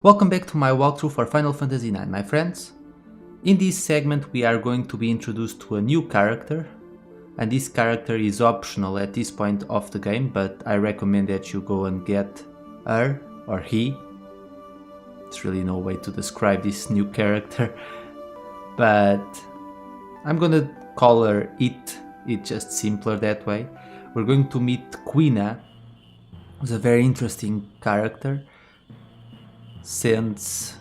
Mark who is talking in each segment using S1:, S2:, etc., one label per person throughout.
S1: Welcome back to my walkthrough for Final Fantasy IX, my friends. In this segment we are going to be introduced to a new character, and this character is optional at this point of the game, but I recommend that you go and get her or he. There's really no way to describe this new character, but I'm gonna call her it. It's just simpler that way. We're going to meet Quina, who's a very interesting character, since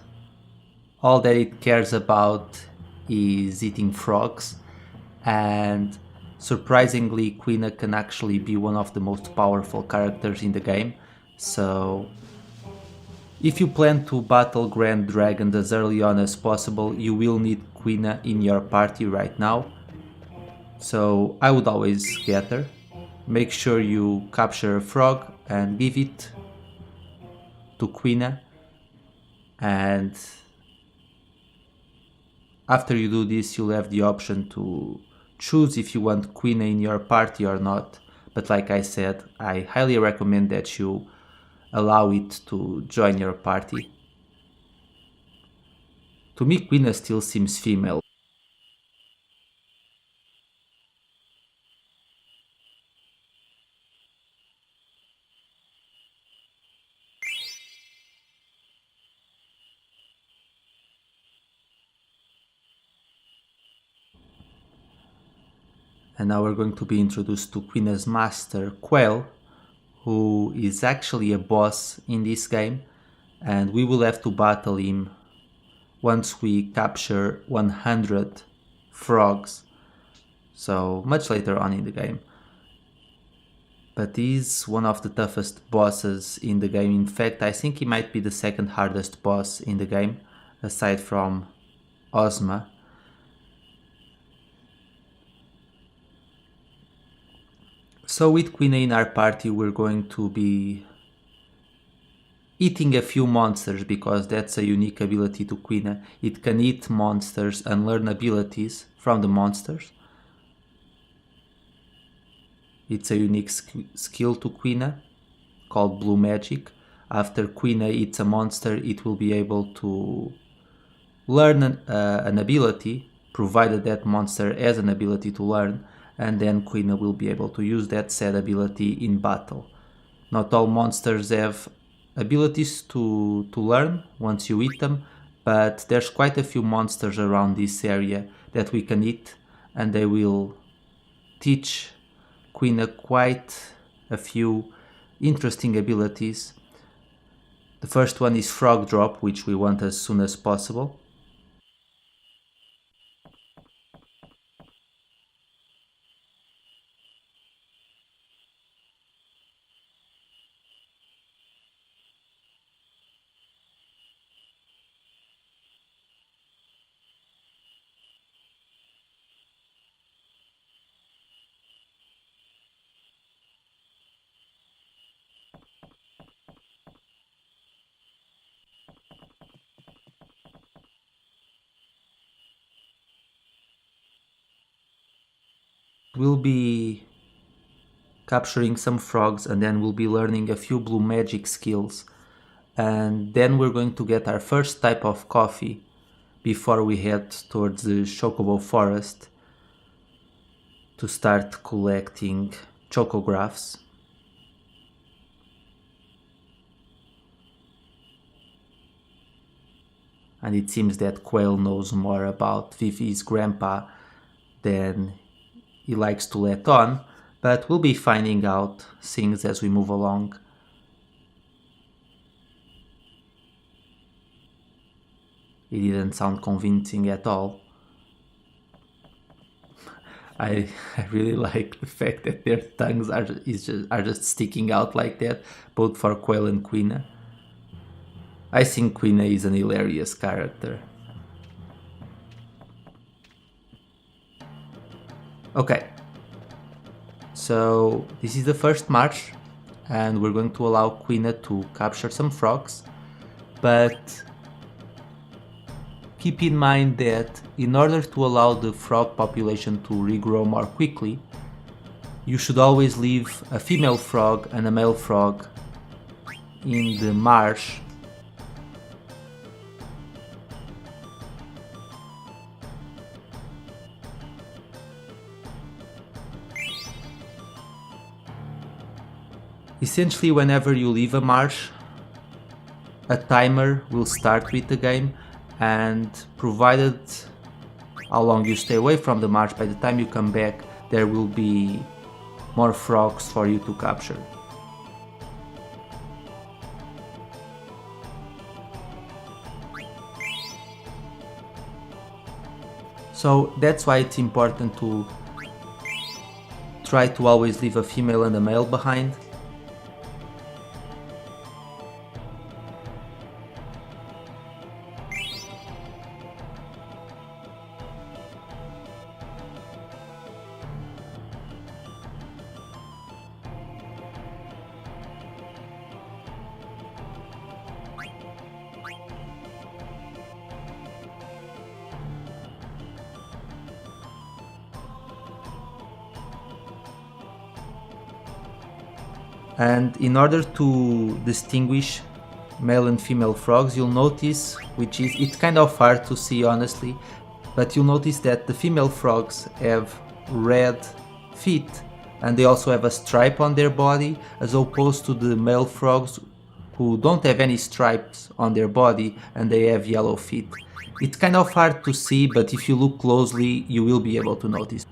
S1: all that it cares about is eating frogs, and surprisingly Quina can actually be one of the most powerful characters in the game. So if you plan to battle Grand Dragons as early on as possible, you will need Quina in your party right now. So I would always get her. Make sure you capture a frog and give it to Quina. And after you do this, you'll have the option to choose if you want Quina in your party or not. But like I said, I highly recommend that you allow it to join your party. To me, Quina still seems female. And now we're going to be introduced to Quina's master, Quail, who is actually a boss in this game, and we will have to battle him once we capture 100 frogs, so much later on in the game. But he's one of the toughest bosses in the game. In fact, I think he might be the second hardest boss in the game, aside from Ozma. So with Quina in our party, we're going to be eating a few monsters, because that's a unique ability to Quina. It can eat monsters and learn abilities from the monsters. It's a unique skill to Quina called Blue Magic. After Quina eats a monster, it will be able to learn an ability, provided that monster has an ability to learn, and then Quina will be able to use that said ability in battle. Not all monsters have abilities to learn once you eat them, but there's quite a few monsters around this area that we can eat, and they will teach Quina quite a few interesting abilities. The first one is Frog Drop, which we want as soon as possible. We'll be capturing some frogs, and then we'll be learning a few blue magic skills, and then we're going to get our first type of coffee before we head towards the Chocobo Forest to start collecting chocographs. And it seems that Quail knows more about Vivi's grandpa than he likes to let on, but we'll be finding out things as we move along. It didn't sound convincing at all. I really like the fact that their tongues are just sticking out like that, both for Quail and Quina. I think Quina is an hilarious character. Okay, so this is the first march, and we're going to allow Quina to capture some frogs, but keep in mind that in order to allow the frog population to regrow more quickly, you should always leave a female frog and a male frog in the marsh Essentially, whenever you leave a marsh, a timer will start with the game, and provided how long you stay away from the marsh, by the time you come back there will be more frogs for you to capture. So that's why it's important to try to always leave a female and a male behind. And in order to distinguish male and female frogs, you'll notice, which is, it's kind of hard to see honestly, but you'll notice that the female frogs have red feet and they also have a stripe on their body, as opposed to the male frogs who don't have any stripes on their body and they have yellow feet. It's kind of hard to see, but if you look closely you will be able to notice.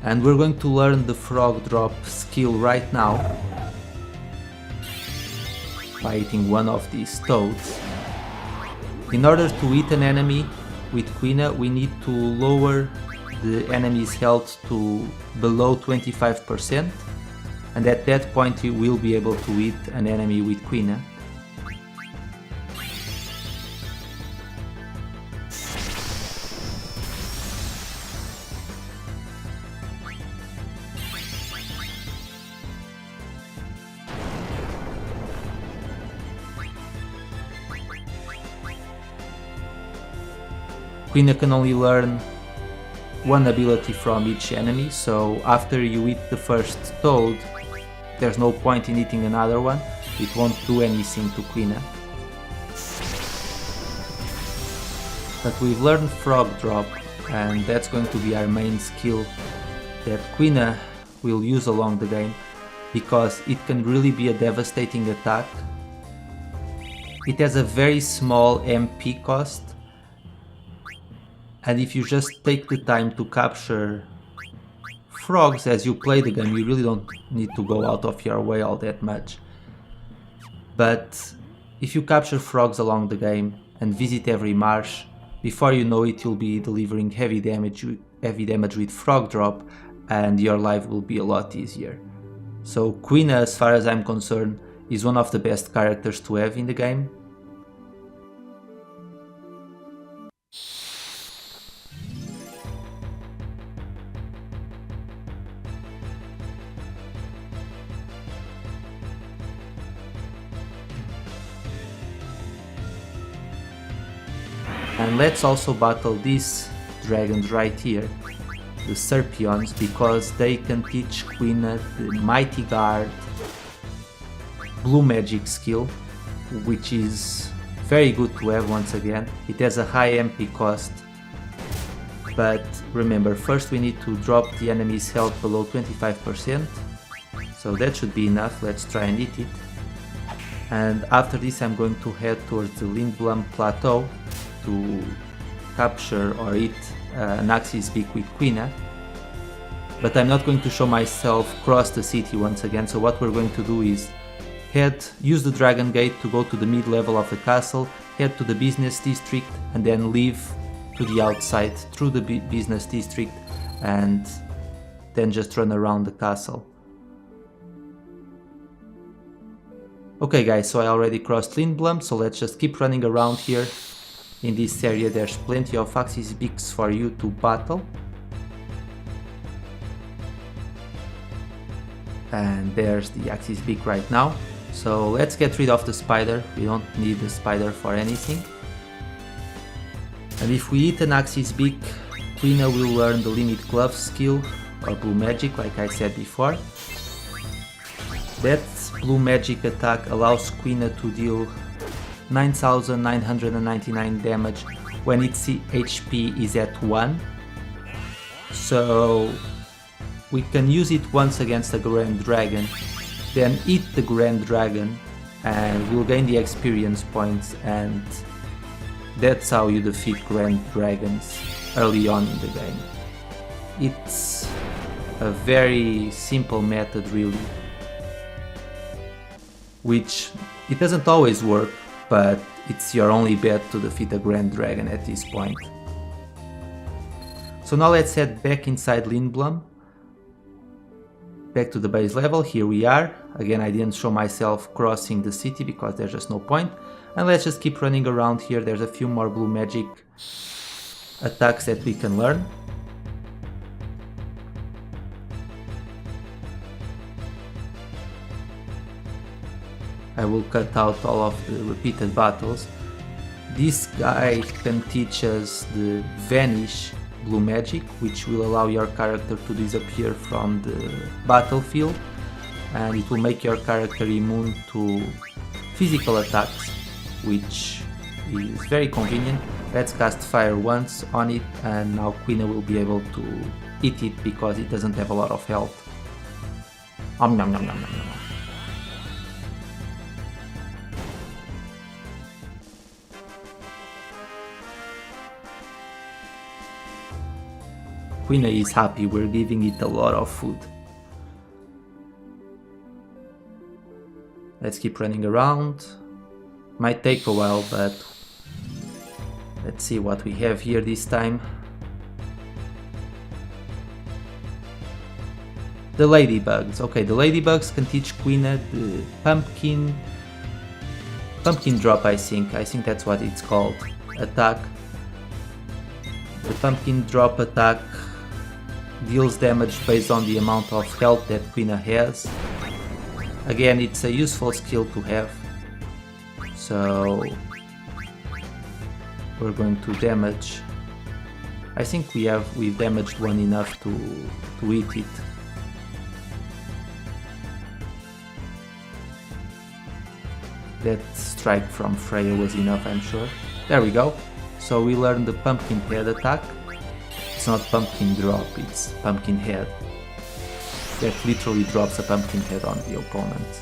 S1: And we're going to learn the frog drop skill right now by eating one of these toads. In order to eat an enemy with Quina, we need to lower the enemy's health to below 25%, and at that point you will be able to eat an enemy with Quina. Quina can only learn one ability from each enemy, so after you eat the first toad, there's no point in eating another one, it won't do anything to Quina. But we've learned frog drop, and that's going to be our main skill that Quina will use along the game, because it can really be a devastating attack. It has a very small MP cost, and if you just take the time to capture frogs as you play the game, you really don't need to go out of your way all that much. But if you capture frogs along the game and visit every marsh, before you know it you'll be delivering heavy damage with frog drop, and your life will be a lot easier. So Quina, as far as I'm concerned, is one of the best characters to have in the game. And let's also battle these dragons right here, the Serpions, because they can teach Quina the Mighty Guard blue magic skill, which is very good to have once again. It has a high MP cost, but remember, first we need to drop the enemy's health below 25%, so that should be enough. Let's try and eat it. And after this I'm going to head towards the Lindblum Plateau to capture or eat an Axis Beak with Quina. But I'm not going to show myself cross the city once again, so what we're going to do is use the Dragon Gate to go to the mid-level of the castle, head to the business district, and then leave to the outside through the business district, and then just run around the castle. Okay guys, so I already crossed Lindblum, so let's just keep running around here. In this area there's plenty of Axis Beaks for you to battle. And there's the Axis Beak right now. So let's get rid of the spider, we don't need the spider for anything. And if we hit an Axis Beak, Quina will learn the Limit Glove skill, or Blue Magic like I said before. That Blue Magic attack allows Quina to deal 9,999 damage when its HP is at 1. So we can use it once against a Grand Dragon, then eat the Grand Dragon and we'll gain the experience points, and that's how you defeat Grand Dragons early on in the game. It's a very simple method really, which it doesn't always work, but it's your only bet to defeat a Grand Dragon at this point. So now let's head back inside Lindblum, back to the base level. Here we are. Again, I didn't show myself crossing the city because there's just no point. And let's just keep running around here. There's a few more Blue Magic attacks that we can learn. I will cut out all of the repeated battles. This guy can teach us the Vanish Blue Magic, which will allow your character to disappear from the battlefield, and it will make your character immune to physical attacks, which is very convenient. Let's cast fire once on it, and now Quina will be able to eat it because it doesn't have a lot of health. Nom nom nom nom nom nom. Quina is happy, we're giving it a lot of food. Let's keep running around. Might take a while, but let's see what we have here this time. The ladybugs. Okay, the ladybugs can teach Quina the pumpkin drop, I think that's what it's called, attack. The pumpkin drop attack deals damage based on the amount of health that Quina has. Again, it's a useful skill to have. So we're going to damage. I think we've damaged one enough to eat it. That strike from Freya was enough, I'm sure. There we go. So we learned the pumpkin head attack. It's not pumpkin drop, it's pumpkin head. That literally drops a pumpkin head on the opponent.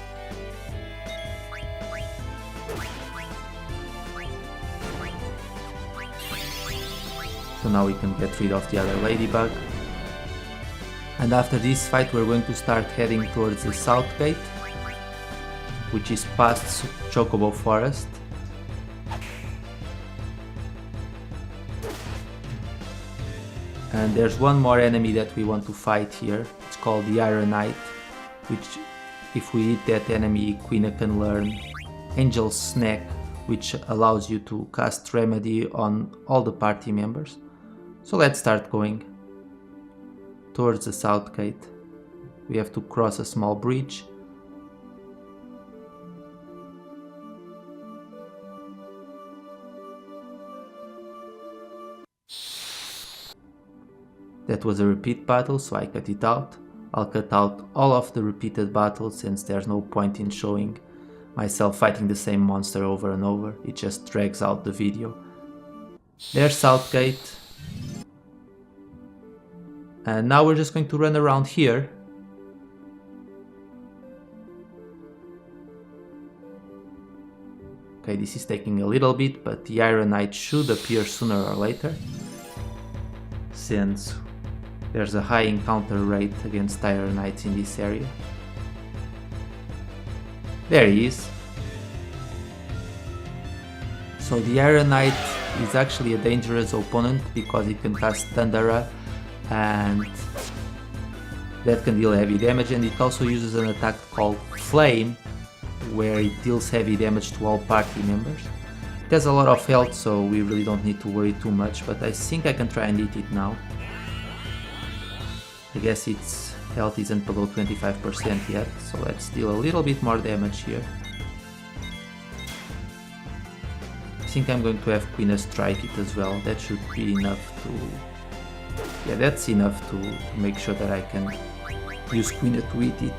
S1: So now we can get rid of the other ladybug. And after this fight we're going to start heading towards the south gate, which is past Chocobo Forest. And there's one more enemy that we want to fight here. It's called the Iron Knight, which if we hit that enemy, Quina can learn Angel's Snack, which allows you to cast Remedy on all the party members. So let's start going towards the south gate. We have to cross a small bridge. That was a repeat battle, so I cut it out. I'll cut out all of the repeated battles since there's no point in showing myself fighting the same monster over and over. It just drags out the video. There's Southgate. And now we're just going to run around here. Okay, this is taking a little bit, but the Iron Knight should appear sooner or later, since there's a high encounter rate against Iron Knights in this area. There he is. So the Iron Knight is actually a dangerous opponent because it can cast Thundera, and that can deal heavy damage, and it also uses an attack called Flame, where it deals heavy damage to all party members. It has a lot of health, so we really don't need to worry too much, but I think I can try and eat it now. I guess its health isn't below 25% yet, so let's deal a little bit more damage here. I think I'm going to have Quina strike it as well. That should be enough to... yeah, that's enough to make sure that I can use Quina to eat it.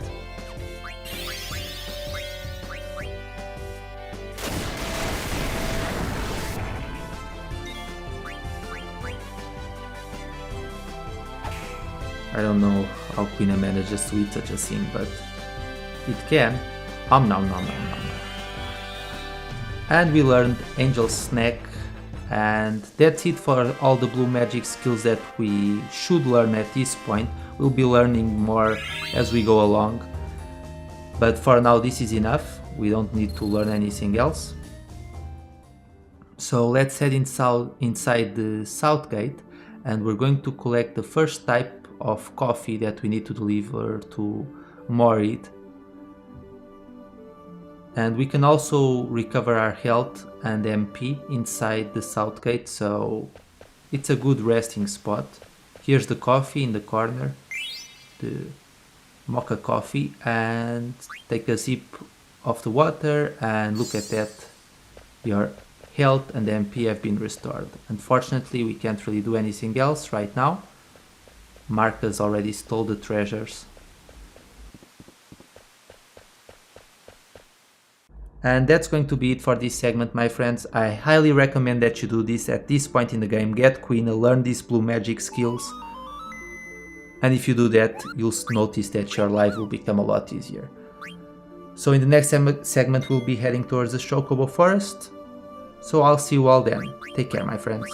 S1: I don't know how Quina manages to eat such a thing, but it can. Nom nom nom nom nom. And we learned Angel Snack, and that's it for all the blue magic skills that we should learn at this point. We'll be learning more as we go along, but for now this is enough. We don't need to learn anything else. So let's head inside the south gate, and we're going to collect the first type of coffee that we need to deliver to Morid. And we can also recover our health and MP inside the south gate, so it's a good resting spot. Here's the coffee in the corner, the Moccha Coffee, and take a sip of the water, and look at that, your health and MP have been restored. Unfortunately, we can't really do anything else right now. Marcus already stole the treasures. And that's going to be it for this segment, my friends. I highly recommend that you do this at this point in the game. Get Quina, learn these blue magic skills. And if you do that, you'll notice that your life will become a lot easier. So in the next segment, we'll be heading towards the Chocobo Forest. So I'll see you all then. Take care, my friends.